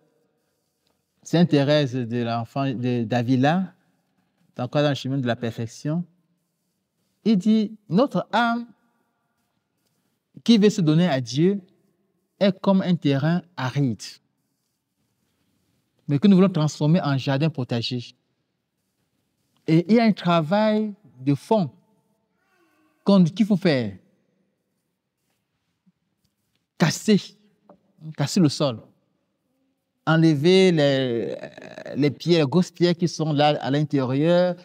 Sainte Thérèse de l'enfant d'Avila, dans le chemin de la perfection, il dit, notre âme qui veut se donner à Dieu est comme un terrain aride, mais que nous voulons transformer en jardin potager. Et il y a un travail de fond qu'il faut faire. Casser le sol. Enlever les pierres, les grosses pierres qui sont là à l'intérieur.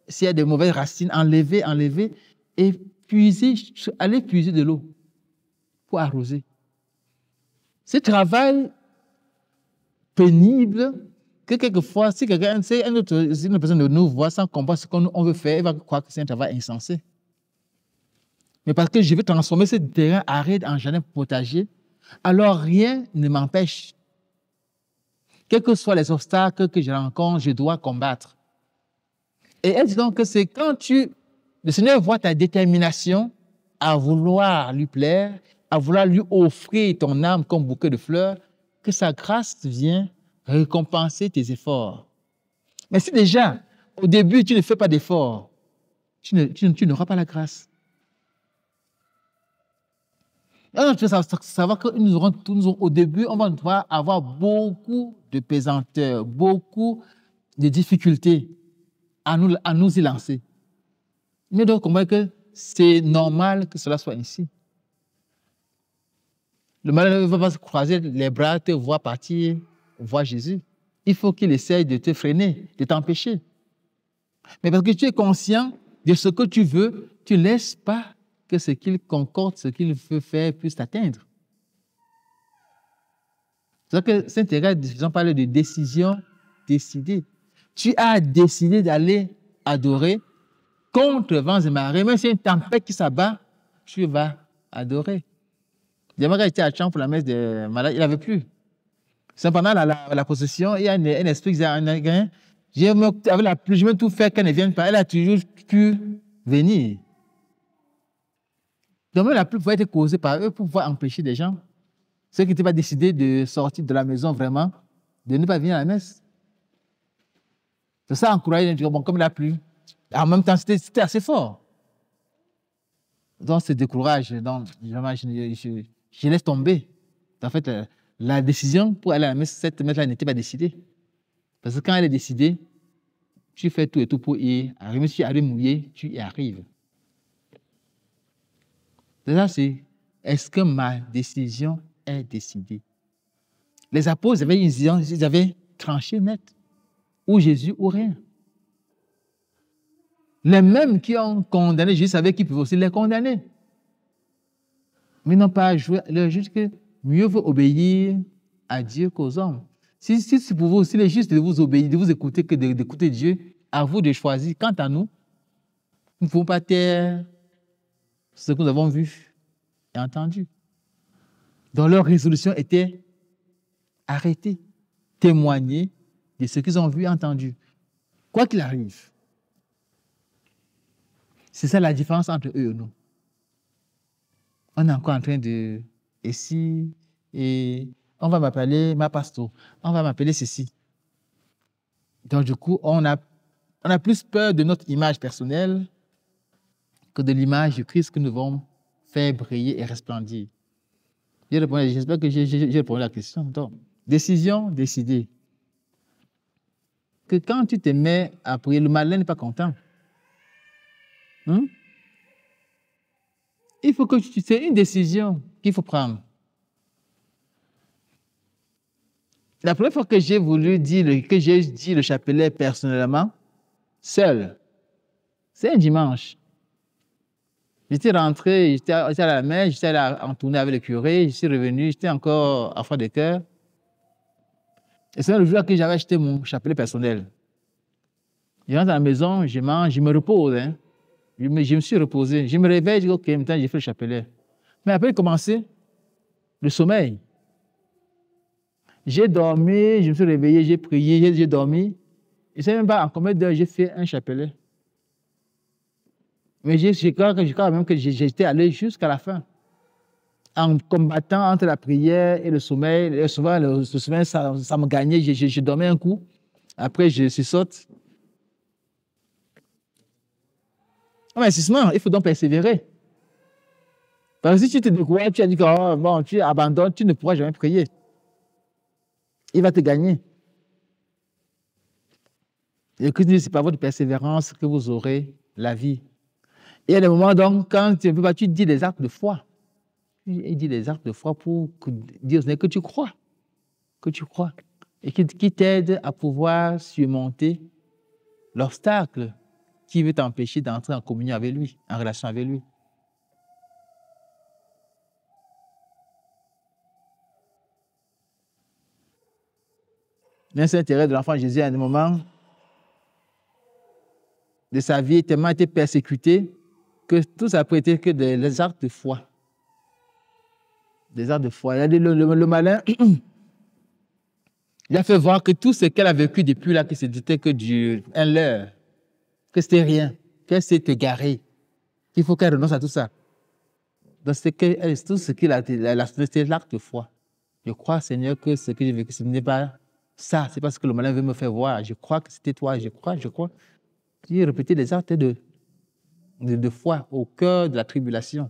S'il y a de mauvaises racines, enlever, et aller puiser de l'eau pour arroser. Ce travail pénible que quelquefois, si une personne nous voit sans comprendre ce qu'on veut faire, elle va croire que c'est un travail insensé. Mais parce que je veux transformer ce terrain aride en jardin potager, alors rien ne m'empêche. Quels que soient les obstacles que je rencontre, je dois combattre. Et elle dit donc que c'est quand le Seigneur voit ta détermination à vouloir lui plaire, à vouloir lui offrir ton âme comme bouquet de fleurs, que sa grâce vient récompenser tes efforts. Mais si déjà, au début, tu ne fais pas d'efforts, tu n'auras pas la grâce. Alors, tu veux savoir que au début, on va devoir avoir beaucoup de pesanteur, beaucoup de difficultés à nous y lancer. Mais donc, comprendre que c'est normal que cela soit ainsi. Le malheur ne va pas se croiser les bras, te voir partir, voir Jésus. Il faut qu'il essaye de te freiner, de t'empêcher. Mais parce que tu es conscient de ce que tu veux, tu ne laisses pas que ce qu'il concorde, ce qu'il veut faire, puisse t'atteindre. C'est ça que Sainte Thérèse, on parle de décision décidée. tu as décidé d'aller adorer contre vents et marées, même s'il y a une tempête qui s'abat, tu vas adorer. J'aimerais j'étais à Champ pour la messe des malades, il n'avait plus. C'est pendant la possession, il y a un esprit qui disait, avec la pluie, je vais tout faire qu'elle ne vienne pas. Elle a toujours pu venir. Donc même la pluie pouvait être causée par eux pour pouvoir empêcher des gens, ceux qui n'étaient pas décidés de sortir de la maison vraiment, de ne pas venir à la messe. C'est ça encourager, bon, comme la pluie. En même temps, c'était assez fort. Donc, c'est décourage. Donc, je laisse tomber. En fait, la décision pour aller à la messe, cette messe-là n'était pas décidée. Parce que quand elle est décidée, tu fais tout et tout pour y arriver. Même si tu arrives mouillé, tu y arrives. C'est ça, c'est est-ce que ma décision est décidée? Les apôtres avaient une décision, ils avaient tranché net. Ou Jésus ou rien. Les mêmes qui ont condamné Jésus savaient qu'ils pouvaient aussi les condamner. Mais ils n'ont pas joué. Ils leur juste que mieux vaut obéir à Dieu qu'aux hommes. Si vous pouvez aussi les justes de vous obéir, de vous écouter que d'écouter Dieu, à vous de choisir. Quant à nous, nous ne pouvons pas taire ce que nous avons vu et entendu. Donc leur résolution était arrêter, témoigner de ce qu'ils ont vu et entendu. Quoi qu'il arrive. C'est ça la différence entre eux et nous. On est encore en train de... Et si... Et on va m'appeler ma pasteur. On va m'appeler ceci. Donc du coup, on a plus peur de notre image personnelle que de l'image de Christ que nous devons faire briller et resplendir. J'espère que j'ai répondu à la question. Donc, décision, décider. Que quand tu te mets à prier, le malin n'est pas content. Il faut que c'est une décision qu'il faut prendre. La première fois que j'ai voulu dire, que j'ai dit le chapelet personnellement, seul, c'est un dimanche. J'étais rentré, j'étais à la messe, j'étais allé en tournée avec le curé, je suis revenu, j'étais encore à froid de cœur. Et c'est le jour que j'avais acheté mon chapelet personnel. Je rentre à la maison, je mange, je me repose. Je me suis reposé. Je me réveille, je dis, OK, maintenant j'ai fait le chapelet. Mais après, il commençait le sommeil. J'ai dormi, je me suis réveillé, j'ai prié, j'ai dormi. Je ne sais même pas en combien d'heures j'ai fait un chapelet. Mais je crois même que j'étais allé jusqu'à la fin. En combattant entre la prière et le sommeil. Et souvent, le sommeil, ça me gagnait. Je dormais un coup. Après, je saute. Investissement, il faut donc persévérer. Parce que si tu te décourages, tu as dit que oh, bon, tu abandonnes, tu ne pourras jamais prier. Il va te gagner. Et Christ dit, c'est par votre persévérance que vous aurez la vie. Et il y a des moments, donc, quand tu ne peux pas, tu dis des actes de foi. Il dit des actes de foi pour dire que tu crois. Que tu crois. Et qui t'aide à pouvoir surmonter l'obstacle qui veut t'empêcher d'entrer en communion avec lui, en relation avec lui. L'instinct intérieur de l'enfant Jésus, à un moment de sa vie, tellement été persécuté que tout ça peut être que des actes de foi. Des actes de foi. Il a dit, le malin, il a fait voir que tout ce qu'elle a vécu depuis là, que c'était que un leurre, que c'était rien, qu'elle s'est égarée, qu'il faut qu'elle renonce à tout ça. Donc, tout ce qu'il a, c'était l'acte de foi. Je crois, Seigneur, que ce que j'ai vécu, ce n'est pas ça, c'est pas ce que le malin veut me faire voir. Je crois que c'était toi, je crois. J'ai répété des actes de foi au cœur de la tribulation.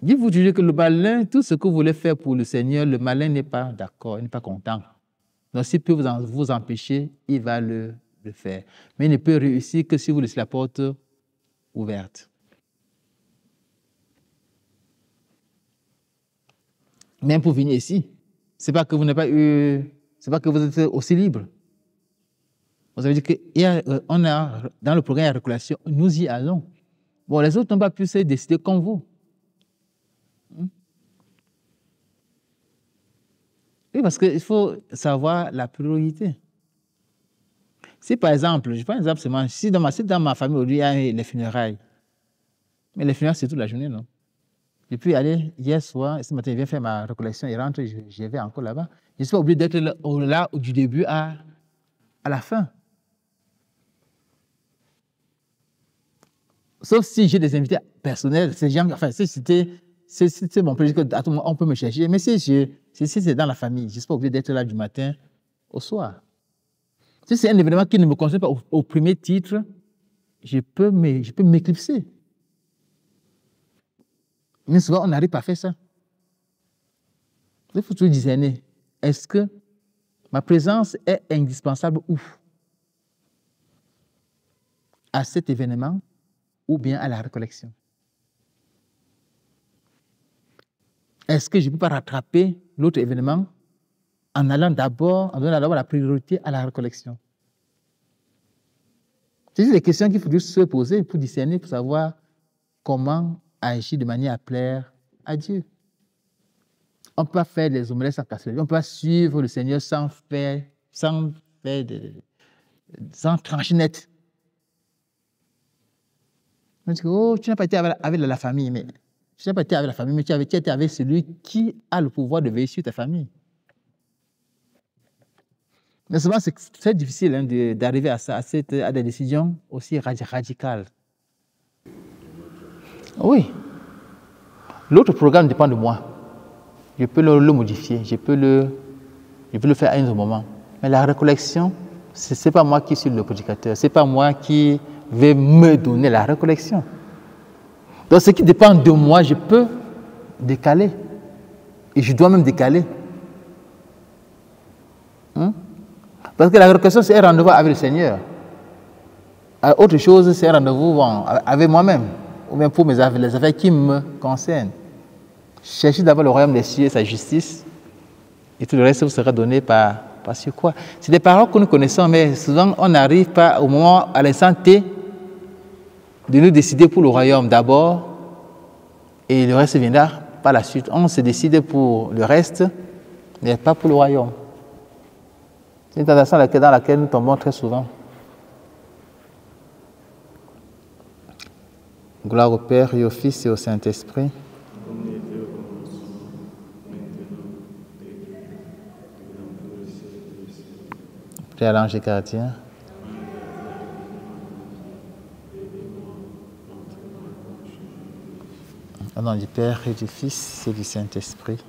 Dites-vous toujours que le malin, tout ce que vous voulez faire pour le Seigneur, le malin n'est pas d'accord, il n'est pas content. Donc, s'il peut vous empêcher, il va le faire. Mais il ne peut réussir que si vous laissez la porte ouverte. Même pour venir ici, ce n'est pas que vous n'avez pas eu, c'est pas que vous êtes aussi libre. Vous avez dit qu'on a, dans le programme de récolation, nous y allons. Bon, les autres n'ont pas pu se décider comme vous. Oui, parce qu'il faut savoir la priorité. Si par exemple, je prends un exemple seulement, si dans ma famille aujourd'hui il y a les funérailles, mais les funérailles c'est toute la journée, non? Je puis aller hier soir, ce matin, je viens faire ma récollection, il rentre, je vais encore là-bas. Je ne suis pas obligé d'être là du début à la fin. Sauf si j'ai des invités personnels, ces gens, enfin, si c'est mon projet, à tout moment, on peut me chercher. Mais si c'est dans la famille, je ne suis pas obligé d'être là du matin au soir. Si c'est un événement qui ne me concerne pas au premier titre, je peux m'éclipser. Mais souvent, on n'arrive pas à faire ça. Il faut toujours discerner. Est-ce que ma présence est indispensable où? À cet événement ou bien à la récollection? Est-ce que je ne peux pas rattraper l'autre événement en donnant d'abord la priorité à la récollection? C'est des questions qu'il faut juste se poser pour discerner, pour savoir comment agir de manière à plaire à Dieu. On ne peut pas faire des omelettes sans casser. On ne peut pas suivre le Seigneur sans trancher net. On dit que oh, tu n'as pas été avec la famille, mais tu n'as pas été avec la famille, mais tu as été avec celui qui a le pouvoir de veiller sur ta famille. Mais souvent, c'est très difficile hein, d'arriver à des décisions aussi radicales. Oui. L'autre programme dépend de moi. Je peux le modifier, je peux le faire à un autre moment. Mais la récollection, ce n'est pas moi qui suis le prédicateur, ce n'est pas moi qui vais me donner la récollection. Donc, ce qui dépend de moi, je peux décaler. Et je dois même décaler. Parce que la récollection, c'est un rendez-vous avec le Seigneur. Autre chose, c'est un rendez-vous avec moi-même, ou bien pour les affaires qui me concernent. Cherchez d'abord le royaume des cieux et sa justice, et tout le reste vous sera donné par sur quoi. C'est des paroles que nous connaissons, mais souvent on n'arrive pas au moment, à l'instant T, de nous décider pour le royaume d'abord, et le reste viendra par la suite. On se décide pour le reste, mais pas pour le royaume. C'est une tentation dans laquelle nous tombons très souvent. Gloire au Père et au Fils et au Saint-Esprit. Priez à l'ange gardien. Au nom du Père et du Fils et du Saint-Esprit.